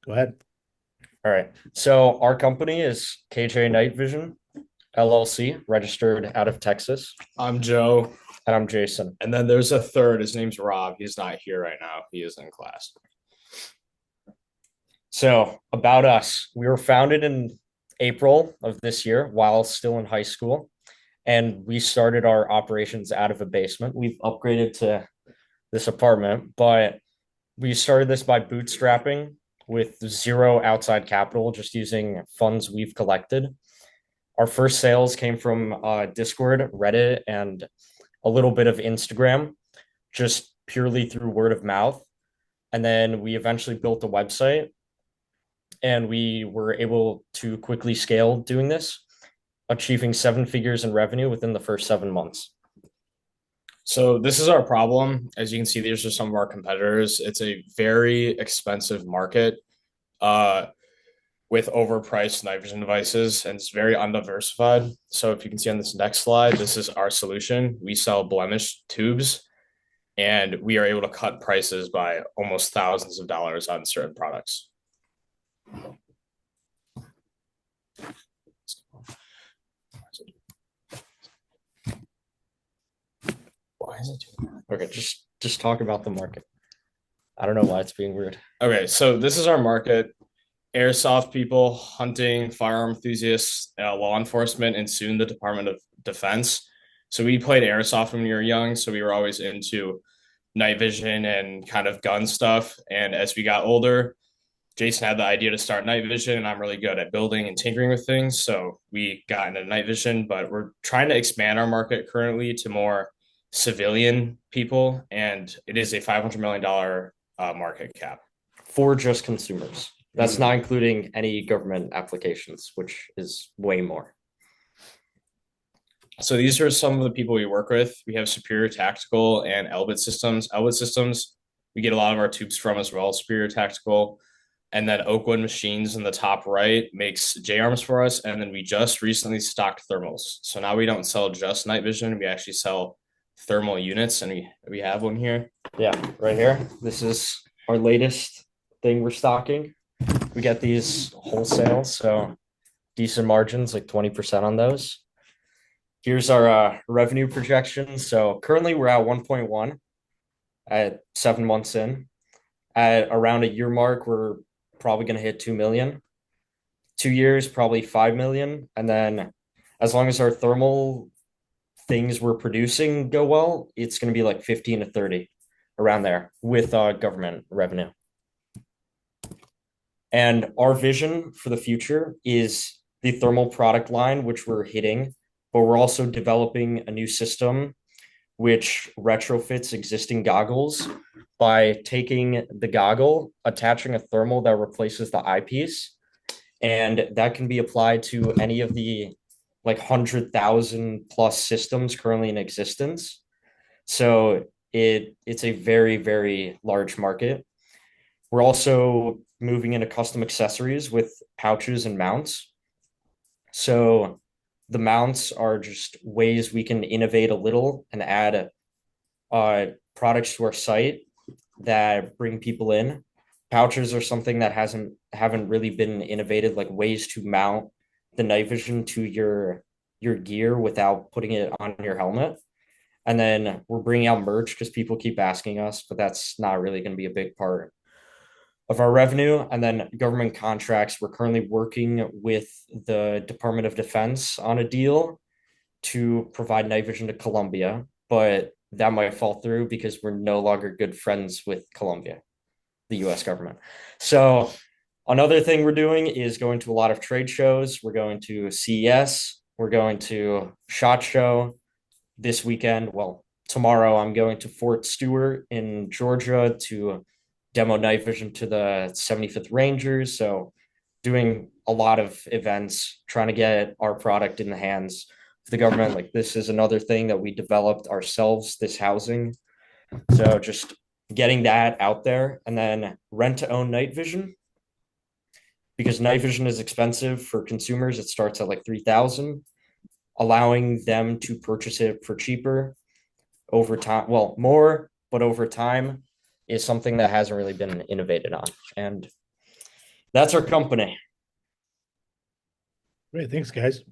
Go ahead. All right. So our company is KJA Night Vision LLC, registered out of Texas, I'm Joe. and I'm Jason. And then there's a third. His name's Rob. He's not here right now. He is in class. So about us, we were founded in April of this year while still in high school, and we started our operations out of a basement. We've upgraded to this apartment, but we started this by bootstrapping with zero outside capital, just using funds we've collected. Our first sales came from Discord, Reddit, and a little bit of Instagram, just purely through word of mouth. And then we eventually built a website and we were able to quickly scale doing this, achieving seven figures in revenue within the first 7 months. So this is our problem. As you can see, these are some of our competitors. It's a very expensive market uh, with overpriced night vision devices, and it's very undiversified. So if you can see on this next slide, this is our solution. We sell blemish tubes, and we are able to cut prices by almost thousands of dollars on certain products. Why is it doing that? Okay, just talk about the market. I don't know why it's being weird. Okay, so this is our market. Airsoft people, hunting, firearm enthusiasts, law enforcement, and soon the Department of Defense. So we played airsoft when we were young, so we were always into night vision and kind of gun stuff. And as we got older, Jason had the idea to start night vision, and I'm really good at building and tinkering with things. So we got into night vision, but we're trying to expand our market currently to more civilian people, and it is a $500 million market cap. For just consumers. That's Mm-hmm. not including any government applications, which is way more. So these are some of the people we work with. We have Superior Tactical and Elbit Systems. Elbit Systems, we get a lot of our tubes from as well, Superior Tactical. And then Oakwood Machines in the top right makes J arms for us. And then we just recently stocked thermals. So now we don't sell just night vision. We actually sell thermal units, and we have one here. Yeah, right here. This is our latest thing we're stocking. We get these wholesale, so decent margins, like 20% on those. Here's our revenue projections. So currently we're at 1.1 at 7 months in. At around a year mark, we're probably going to hit 2 million. 2 years, probably 5 million. And then as long as our thermal things we're producing go well, it's going to be like 15 to 30 around there with government revenue. And our vision for the future is the thermal product line, which we're hitting, but we're also developing a new system which retrofits existing goggles by taking the goggle, attaching a thermal that replaces the eyepiece, and that can be applied to any of the like 100,000 plus systems currently in existence. So it's a very large market. We're also moving into custom accessories with pouches and mounts. So the mounts are just ways we can innovate a little and add products to our site that bring people in. Pouches are something that haven't really been innovated, like ways to mount the night vision to your gear without putting it on your helmet. And then we're bringing out merch because people keep asking us, but that's not really going to be a big part of our revenue. And then government contracts. We're currently working with the Department of Defense on a deal to provide night vision to Colombia, but that might fall through because we're no longer good friends with Colombia, the US government. So another thing we're doing is going to a lot of trade shows. We're going to CES, we're going to SHOT Show this weekend. Well, tomorrow I'm going to Fort Stewart in Georgia to demo night vision to the 75th Rangers. So doing a lot of events, trying to get our product in the hands of the government. Like this is another thing that we developed ourselves, this housing. So just getting that out there, and then rent to own night vision, because night vision is expensive for consumers. It starts at like 3,000, allowing them to purchase it for cheaper over time. Well, more, but over time is something that hasn't really been innovated on. And That's our company. Great. Thanks, guys.